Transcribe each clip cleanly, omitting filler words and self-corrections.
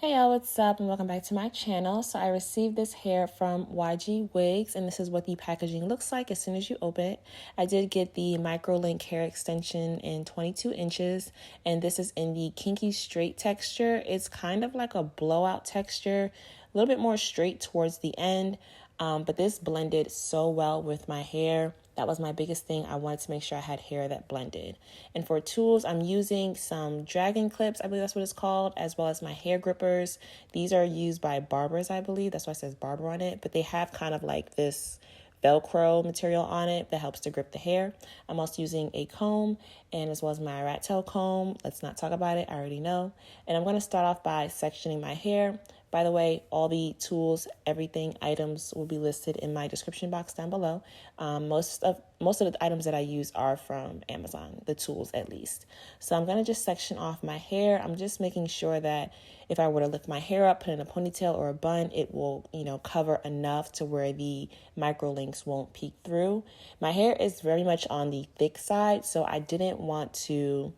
Hey y'all, what's up and welcome back to my channel. So I received this hair from YGWigs and this is what the packaging looks like as soon as you open it. I did get the micro link hair extension in 22 inches and this is in the Kinky straight texture. It's kind of like a blowout texture, a little bit more straight towards the end, but this blended so well with my hair. That was my biggest thing. I wanted to make sure I had hair that blended. And for tools, I'm using some dragon clips, I believe that's what it's called, as well as my hair grippers. These are used by barbers, I believe. That's why it says barber on it. But they have kind of like this Velcro material on it that helps to grip the hair. I'm also using a comb and as well as my rat tail comb. Let's not talk about it. I already know. And I'm going to start off by sectioning my hair. By the way, all the tools, everything, items will be listed in my description box down below. Most of the items that I use are from Amazon, the tools at least. So I'm going to just section off my hair. I'm just making sure that if I were to lift my hair up, put in a ponytail or a bun, it will, cover enough to where the micro links won't peek through. My hair is very much on the thick side, so I didn't want to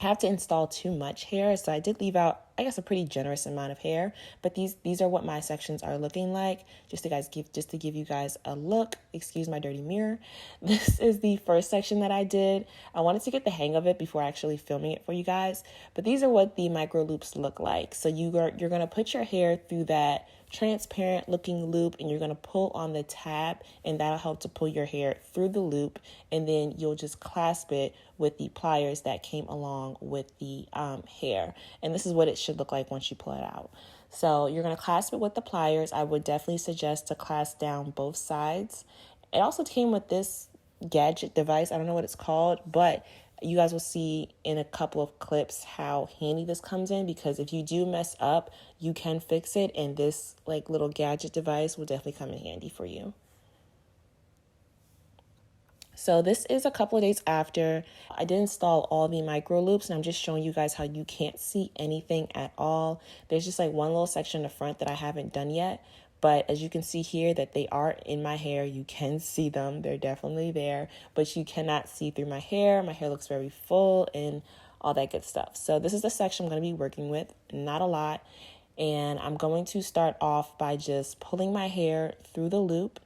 have to install too much hair, so I did leave out, I guess, a pretty generous amount of hair. But these are what my sections are looking like. Just to give you guys a look. Excuse my dirty mirror. This is the first section that I did. I wanted to get the hang of it before actually filming it for you guys. But these are what the micro loops look like. So you're gonna put your hair through that transparent looking loop and you're going to pull on the tab and that'll help to pull your hair through the loop, and then you'll just clasp it with the pliers that came along with the hair. And this is what it should look like once you pull it out. So you're going to clasp it with the pliers. I would definitely suggest to clasp down both sides. It also came with this gadget device. I don't know what it's called, but you guys will see in a couple of clips how handy this comes in, because if you do mess up, you can fix it, and this like little gadget device will definitely come in handy for you. So this is a couple of days after I did install all the micro loops, and I'm just showing you guys how you can't see anything at all. There's just like one little section in the front that I haven't done yet. But as you can see here that they are in my hair, you can see them. They're definitely there, but you cannot see through my hair. My hair looks very full and all that good stuff. So this is the section I'm going to be working with, not a lot. And I'm going to start off by just pulling my hair through the loop.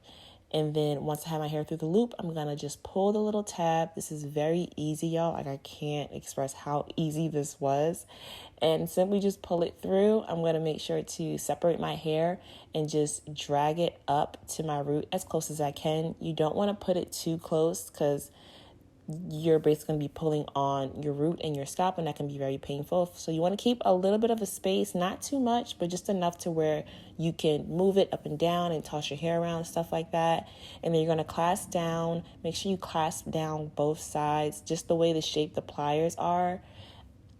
And then once I have my hair through the loop, I'm going to just pull the little tab. This is very easy, y'all. Like, I can't express how easy this was. And simply just pull it through. I'm going to make sure to separate my hair and just drag it up to my root as close as I can. You don't want to put it too close because you're basically going to be pulling on your root and your scalp, and that can be very painful. So you want to keep a little bit of a space, not too much, but just enough to where you can move it up and down and toss your hair around, stuff like that. And then you're going to clasp down. Make sure you clasp down both sides, just the way the shape the pliers are.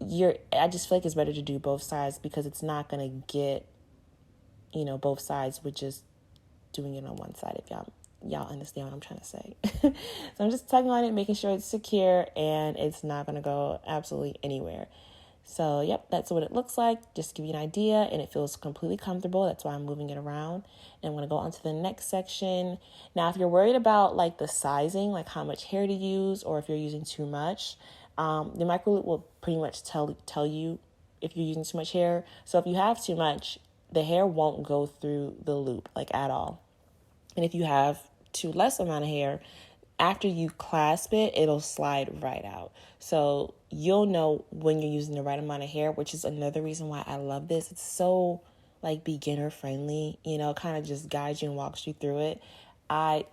I just feel like it's better to do both sides because it's not going to get, both sides with just doing it on one side, if y'all understand what I'm trying to say. So I'm just tugging on it, making sure it's secure and it's not going to go absolutely anywhere. So, yep, that's what it looks like. Just to give you an idea, and it feels completely comfortable. That's why I'm moving it around. And I'm going to go on to the next section. Now, if you're worried about like the sizing, like how much hair to use, or if you're using too much, the micro loop will pretty much tell you if you're using too much hair. So if you have too much, the hair won't go through the loop like at all. And if you have too less amount of hair, after you clasp it, it'll slide right out. So you'll know when you're using the right amount of hair, which is another reason why I love this. It's so like beginner friendly, kind of just guides you and walks you through it. I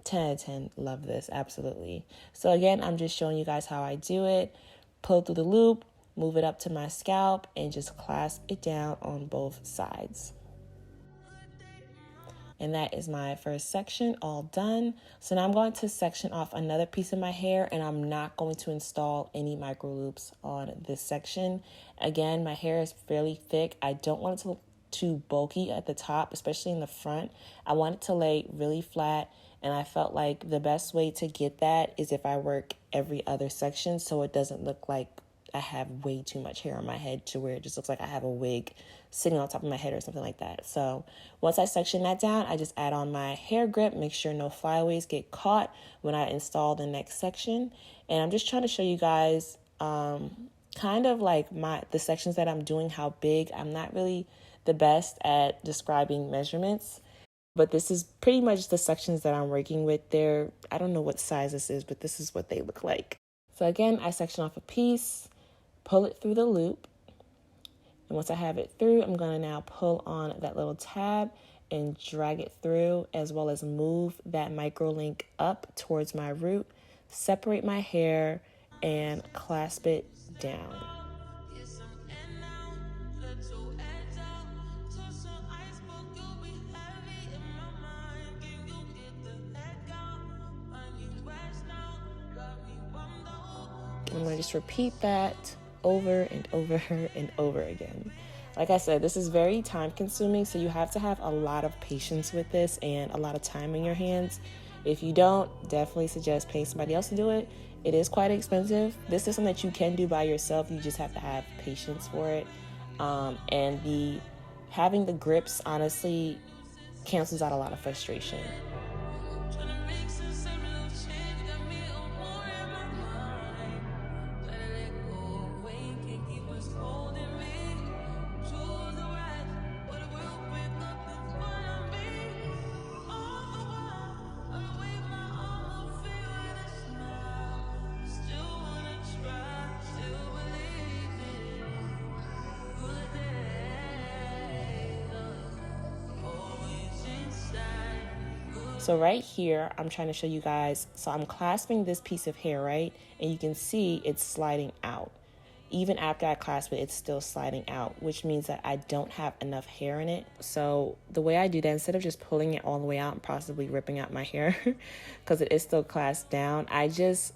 10 out of 10 love this, absolutely. So again, I'm just showing you guys how I do it. Pull through the loop, move it up to my scalp, and just clasp it down on both sides. And that is my first section all done. So now I'm going to section off another piece of my hair, and I'm not going to install any micro loops on this section. Again, my hair is fairly thick. I don't want it to look too bulky at the top, especially in the front. I want it to lay really flat, and I felt like the best way to get that is if I work every other section so it doesn't look like I have way too much hair on my head to where it just looks like I have a wig sitting on top of my head or something like that. So once I section that down, I just add on my hair grip, make sure no flyaways get caught when I install the next section. And I'm just trying to show you guys kind of like the sections that I'm doing, how big. I'm not really the best at describing measurements, but this is pretty much the sections that I'm working with there. I don't know what size this is, but this is what they look like. So again, I section off a piece, pull it through the loop. And once I have it through, I'm going to now pull on that little tab and drag it through, as well as move that micro link up towards my root, separate my hair, and clasp it down. I'm going to just repeat that over and over and over again. Like I said, this is very time consuming, so you have to have a lot of patience with this and a lot of time in your hands. If you don't, definitely suggest paying somebody else to do it. It is quite expensive. This is something that you can do by yourself. You just have to have patience for it. And having the grips honestly cancels out a lot of frustration. So right here, I'm trying to show you guys, so I'm clasping this piece of hair, right? And you can see it's sliding out. Even after I clasp it, it's still sliding out, which means that I don't have enough hair in it. So the way I do that, instead of just pulling it all the way out and possibly ripping out my hair, because it is still clasped down, I just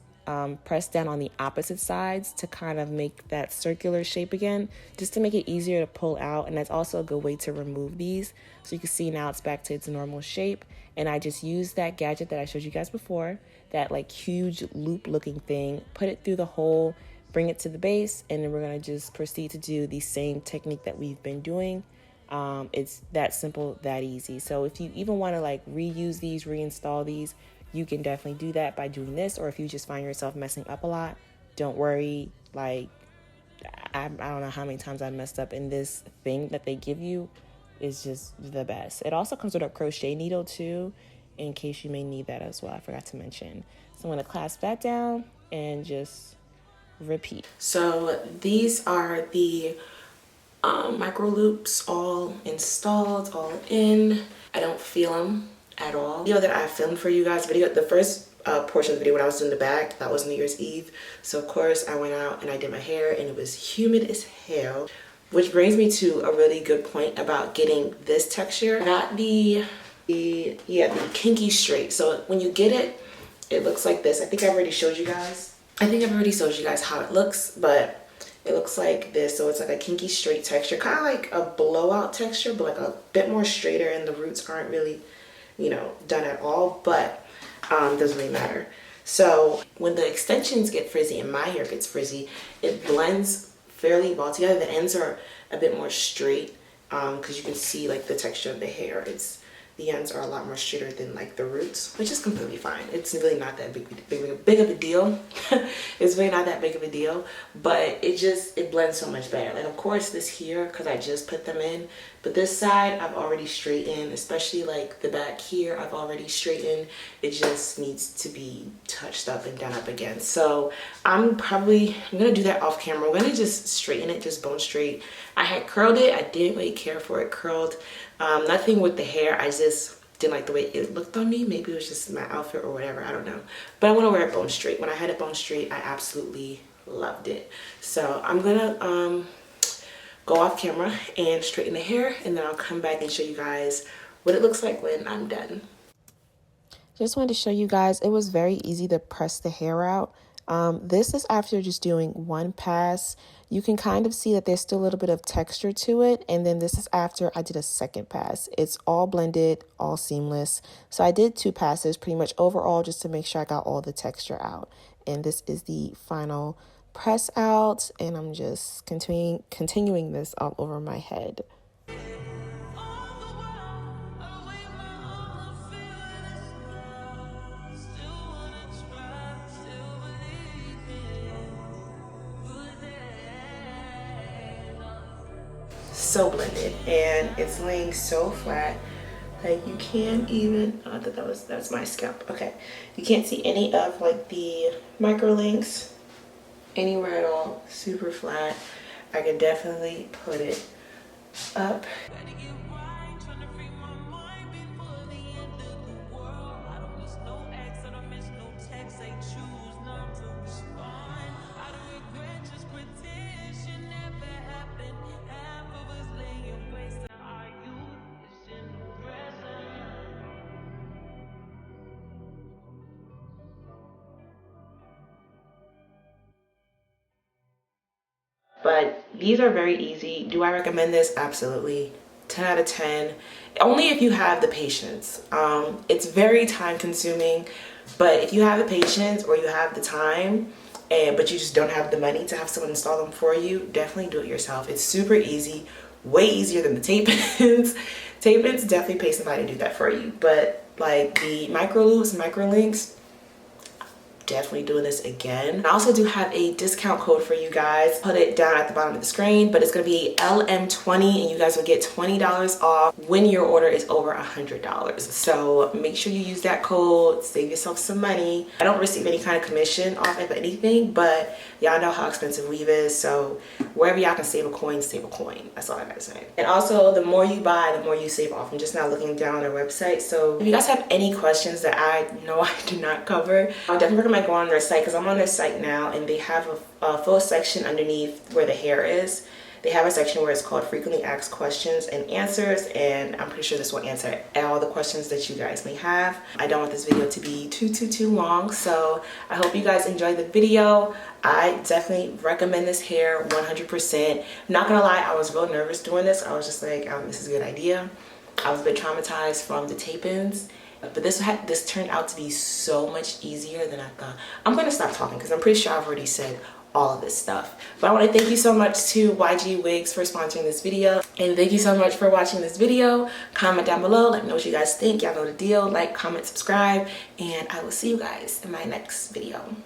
press down on the opposite sides to kind of make that circular shape again, just to make it easier to pull out. And that's also a good way to remove these. So you can see now it's back to its normal shape. And I just used that gadget that I showed you guys before, that like huge loop looking thing, put it through the hole, bring it to the base, and then we're gonna just proceed to do the same technique that we've been doing. It's that simple, that easy. So if you even wanna like reuse these, reinstall these, you can definitely do that by doing this. Or if you just find yourself messing up a lot, don't worry. Like, I don't know how many times I messed up, and this thing that they give you is just the best. It also comes with a crochet needle too, in case you may need that as well. I forgot to mention. So I'm gonna clasp that down and just repeat. So these are the micro loops all installed, all in. I don't feel them at all. The video that I filmed for you guys, the first portion of the video when I was doing the back, that was New Year's Eve. So of course I went out and I did my hair, and it was humid as hell. Which brings me to a really good point about getting this texture. I got the Kinky straight. So when you get it, it looks like this. I think I've already showed you guys. How it looks, but it looks like this. So it's like a Kinky straight texture, kind of like a blowout texture, but like a bit more straighter, and the roots aren't really, done at all, but doesn't really matter. So when the extensions get frizzy and my hair gets frizzy, it blends fairly well together. The ends are a bit more straight because you can see like the texture of the hair. The ends are a lot more straighter than like the roots, which is completely fine. It's really not that big of a deal. It's really not that big of a deal, but it blends so much better. Like of course this here, because I just put them in, but this side I've already straightened, especially like the back here I've already straightened. It just needs to be touched up and done up again. So I'm gonna do that off camera. I'm gonna just straighten it, just bone straight. I had curled it. I didn't really care for it curled. Nothing with the hair. I just didn't like the way it looked on me. Maybe it was just my outfit or whatever. I don't know. But I want to wear it bone straight. When I had it bone straight, I absolutely loved it. So I'm gonna go off camera and straighten the hair, and then I'll come back and show you guys what it looks like when I'm done. Just wanted to show you guys, it was very easy to press the hair out. This is after just doing one pass. You can kind of see that there's still a little bit of texture to it. And then this is after I did a second pass. It's all blended, all seamless. So I did 2 passes pretty much overall just to make sure I got all the texture out. And this is the final press out. And I'm just continuing this all over my head. so blended and it's laying so flat. Like you can't even, oh, I thought that's my scalp. Okay, you can't see any of like the micro links anywhere at all. Super flat. I could definitely put it up. But these are very easy. Do I recommend this? Absolutely. 10 out of 10. Only if you have the patience. It's very time consuming, but if you have the patience or you have the time, but you just don't have the money to have someone install them for you, definitely do it yourself. It's super easy, way easier than the tape-ins. Tape-ins definitely pay somebody to do that for you, but like the micro loops, micro links, definitely doing this again. I also do have a discount code for you guys. Put it down at the bottom of the screen, but it's gonna be LM20 and you guys will get $20 off when your order is over $100. So make sure you use that code, save yourself some money. I don't receive any kind of commission off of anything, but y'all know how expensive weave is, so wherever y'all can save a coin, save a coin. That's all I gotta say. And also, the more you buy, the more you save off. I'm just now looking down their website. So if you guys have any questions that I know I do not cover, I would definitely recommend going on their site, because I'm on their site now and they have a full section underneath where the hair is. They have a section where it's called frequently asked questions and answers, and I'm pretty sure this will answer all the questions that you guys may have. I don't want this video to be too long, so I hope you guys enjoyed the video. I definitely recommend this hair 100%. Not gonna lie, I was real nervous doing this. I was just like, this is a good idea. I was a bit traumatized from the tape-ins, but this turned out to be so much easier than I thought. I'm gonna stop talking because I'm pretty sure I've already said all of this stuff. But I want to thank you so much to YGWigs for sponsoring this video, and thank you so much for watching this video. Comment down below, let me know what you guys think. Y'all know the deal. Like, comment, subscribe, and I will see you guys in my next video.